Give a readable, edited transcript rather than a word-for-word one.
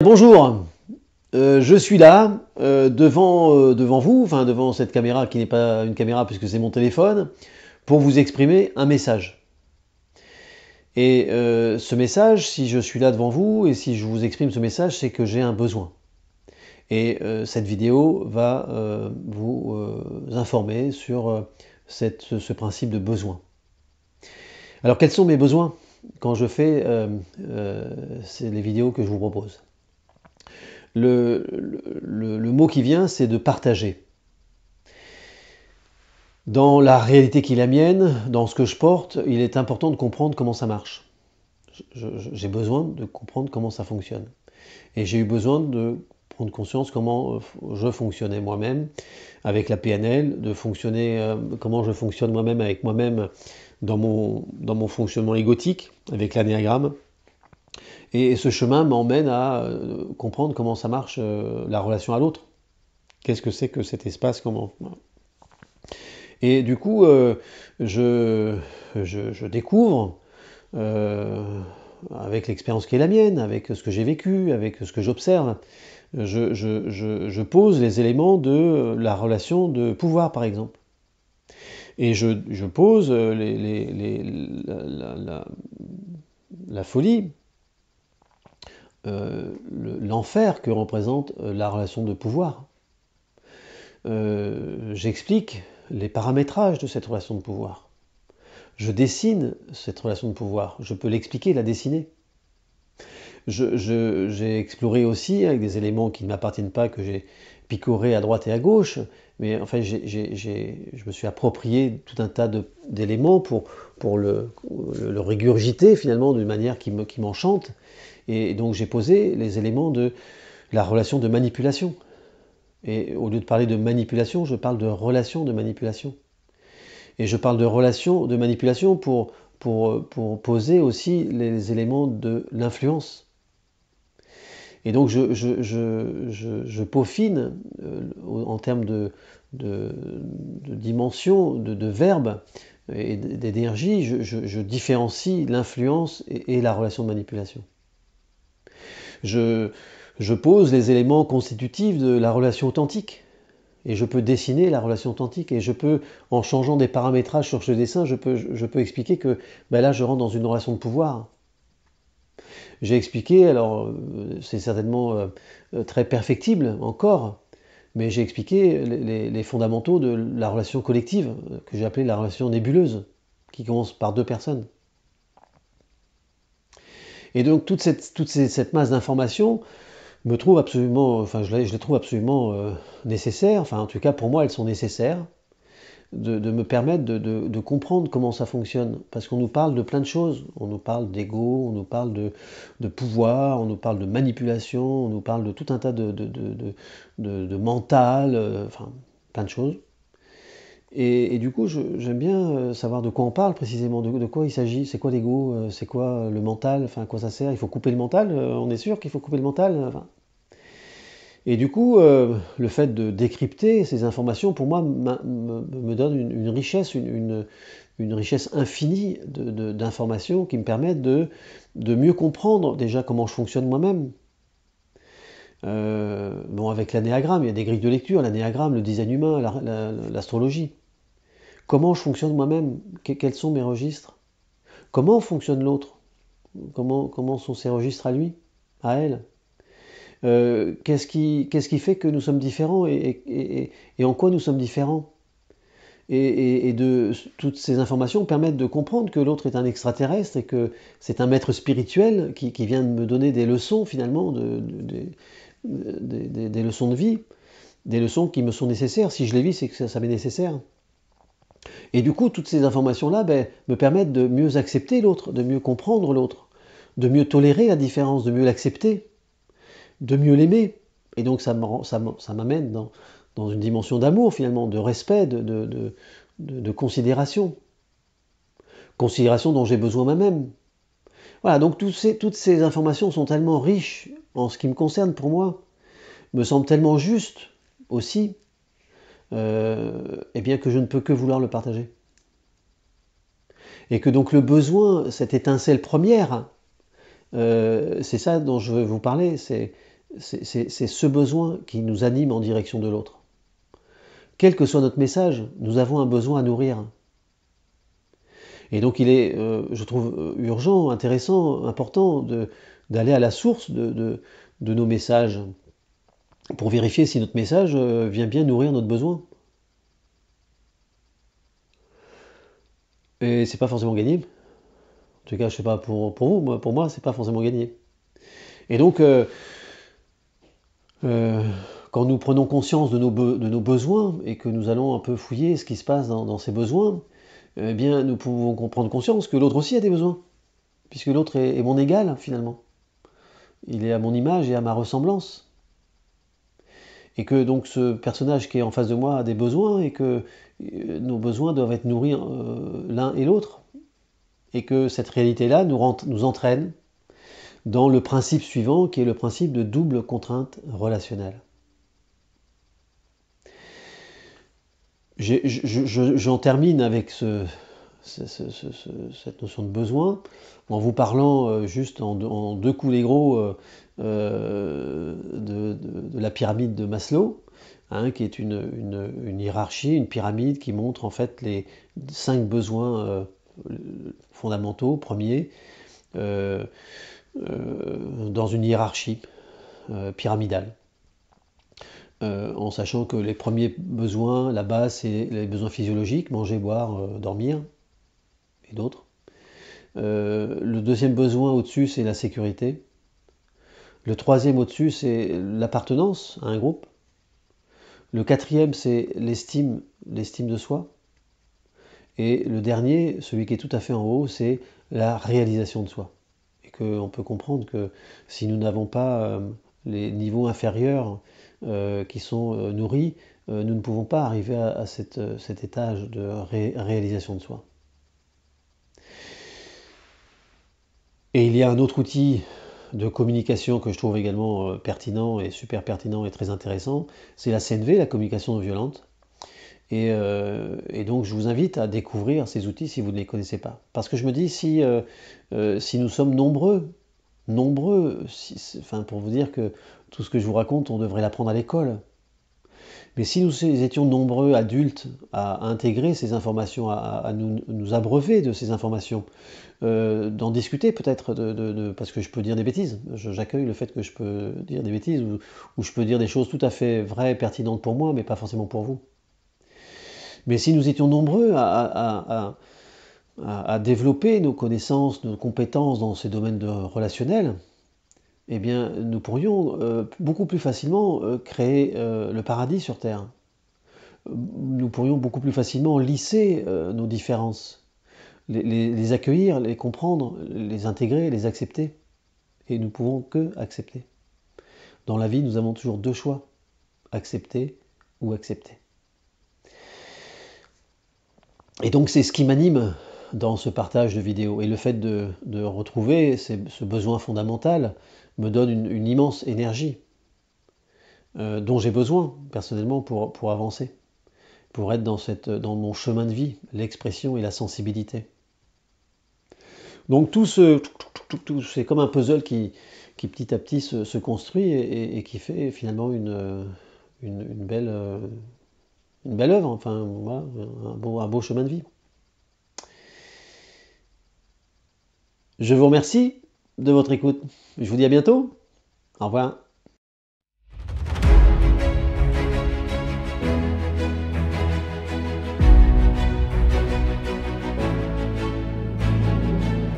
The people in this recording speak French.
Bonjour, je suis là, devant vous, enfin devant cette caméra qui n'est pas une caméra puisque c'est mon téléphone, pour vous exprimer un message. Et ce message, si je suis là devant vous et si je vous exprime ce message, c'est que j'ai un besoin. Et cette vidéo va vous informer sur ce principe de besoin. Alors quels sont mes besoins quand je fais les vidéos que je vous propose? Le mot qui vient, c'est de partager. Dans la réalité qui est la mienne, dans ce que je porte, il est important de comprendre comment ça marche. J'ai besoin de comprendre comment ça fonctionne. Et j'ai eu besoin de prendre conscience comment je fonctionnais moi-même avec la PNL, de fonctionner, comment je fonctionne moi-même avec moi-même dans mon fonctionnement égotique, avec l'anéagramme. Et ce chemin m'emmène à comprendre comment ça marche la relation à l'autre. Qu'est-ce que c'est que cet espace, comment... Et du coup, je découvre, avec l'expérience qui est la mienne, avec ce que j'ai vécu, avec ce que j'observe, je pose les éléments de la relation de pouvoir, par exemple. Et je pose la folie, l'enfer que représente la relation de pouvoir. J'explique les paramétrages de cette relation de pouvoir. Je dessine cette relation de pouvoir. Je peux l'expliquer, la dessiner. J'ai exploré aussi avec des éléments qui ne m'appartiennent pas, que j'ai picoré à droite et à gauche, mais enfin je me suis approprié tout un tas d'éléments pour le régurgiter finalement d'une manière qui m'enchante. Et donc j'ai posé les éléments de la relation de manipulation. Et au lieu de parler de manipulation, je parle de relation de manipulation. Et je parle de relation de manipulation pour poser aussi les éléments de l'influence. Et donc je peaufine en termes de dimension, de verbe et d'énergie, je différencie l'influence et la relation de manipulation. Je pose les éléments constitutifs de la relation authentique. Et je peux dessiner la relation authentique et je peux, en changeant des paramétrages sur ce dessin, je peux expliquer que ben là je rentre dans une relation de pouvoir. J'ai expliqué, alors c'est certainement très perfectible encore, mais j'ai expliqué les fondamentaux de la relation collective, que j'ai appelée la relation nébuleuse, qui commence par deux personnes. Et donc toute cette masse d'informations me trouve absolument, enfin je les trouve absolument nécessaires, enfin en tout cas pour moi elles sont nécessaires, de me permettre de comprendre comment ça fonctionne. Parce qu'on nous parle de plein de choses. On nous parle d'ego, on nous parle de pouvoir, on nous parle de manipulation, on nous parle de tout un tas de mental, enfin plein de choses. Et du coup, j'aime bien savoir de quoi on parle précisément, de quoi il s'agit, c'est quoi l'ego, c'est quoi le mental, enfin à quoi ça sert, il faut couper le mental, on est sûr qu'il faut couper le mental, enfin. Et du coup, le fait de décrypter ces informations, pour moi, me donne une richesse, une richesse infinie d'informations qui me permettent de mieux comprendre déjà comment je fonctionne moi-même. Bon, avec l'anéagramme, il y a des grilles de lecture, l'anéagramme, le design humain, l'astrologie. Comment je fonctionne moi-même? Quels sont mes registres? Comment fonctionne l'autre? Comment sont ses registres à lui, à elle? Qu'est-ce qui fait que nous sommes différents et en quoi nous sommes différents? Et toutes ces informations permettent de comprendre que l'autre est un extraterrestre et que c'est un maître spirituel qui vient de me donner des leçons finalement, des leçons de vie, des leçons qui me sont nécessaires. Si je les vis, c'est que ça m'est nécessaire. Et du coup, toutes ces informations-là me permettent de mieux accepter l'autre, de mieux comprendre l'autre, de mieux tolérer la différence, de mieux l'accepter, de mieux l'aimer. Et donc ça m'amène dans une dimension d'amour finalement, de respect, de considération. Considération dont j'ai besoin moi-même. Voilà, donc toutes ces informations sont tellement riches en ce qui me concerne pour moi, me semblent tellement justes aussi, et bien que je ne peux que vouloir le partager. Et que donc le besoin, cette étincelle première, c'est ça dont je veux vous parler, c'est C'est ce besoin qui nous anime en direction de l'autre. Quel que soit notre message, nous avons un besoin à nourrir. Et donc il est, je trouve, urgent, intéressant, important d'aller à la source de nos messages pour vérifier si notre message vient bien nourrir notre besoin. Et c'est pas forcément gagné. En tout cas, je sais pas pour vous, pour moi, c'est pas forcément gagné. Et donc, quand nous prenons conscience de nos besoins et que nous allons un peu fouiller ce qui se passe dans ces besoins, eh bien, nous pouvons prendre conscience que l'autre aussi a des besoins, puisque l'autre est mon égal, finalement. Il est à mon image et à ma ressemblance. Et que donc ce personnage qui est en face de moi a des besoins et que nos besoins doivent être nourris l'un et l'autre. Et que cette réalité-là nous entraîne dans le principe suivant, qui est le principe de double contrainte relationnelle. J'en termine avec cette notion de besoin en vous parlant juste en deux coups les gros de la pyramide de Maslow, hein, qui est une hiérarchie, une pyramide qui montre en fait les 5 besoins fondamentaux, premiers, dans une hiérarchie pyramidale. En sachant que les premiers besoins, la base, c'est les besoins physiologiques, manger, boire, dormir, et d'autres. Le deuxième besoin au-dessus, c'est la sécurité. Le troisième au-dessus, c'est l'appartenance à un groupe. Le quatrième, c'est l'estime de soi. Et le dernier, celui qui est tout à fait en haut, c'est la réalisation de soi. Et qu'on peut comprendre que si nous n'avons pas les niveaux inférieurs qui sont nourris, nous ne pouvons pas arriver à cet étage de réalisation de soi. Et il y a un autre outil de communication que je trouve également pertinent et super pertinent et très intéressant, c'est la CNV, la communication non violente. Et donc je vous invite à découvrir ces outils si vous ne les connaissez pas. Parce que je me dis, si nous sommes nombreux, enfin pour vous dire que tout ce que je vous raconte, on devrait l'apprendre à l'école. Mais si nous étions nombreux adultes à intégrer ces informations, à nous abreuver de ces informations, d'en discuter peut-être, parce que je peux dire des bêtises, j'accueille le fait que je peux dire des bêtises, ou je peux dire des choses tout à fait vraies, pertinentes pour moi, mais pas forcément pour vous. Mais si nous étions nombreux à développer nos connaissances, nos compétences dans ces domaines relationnels, eh bien, nous pourrions beaucoup plus facilement créer le paradis sur Terre. Nous pourrions beaucoup plus facilement lisser nos différences, les accueillir, les comprendre, les intégrer, les accepter. Et nous pouvons que accepter. Dans la vie, nous avons toujours deux choix, accepter ou accepter. Et donc c'est ce qui m'anime dans ce partage de vidéos. Et le fait de retrouver ce besoin fondamental me donne une immense énergie dont j'ai besoin personnellement pour avancer, pour être dans mon chemin de vie, l'expression et la sensibilité. Donc tout c'est comme un puzzle qui petit à petit se construit et qui fait finalement une belle œuvre, enfin voilà, un beau chemin de vie. Je vous remercie de votre écoute. Je vous dis à bientôt. Au revoir.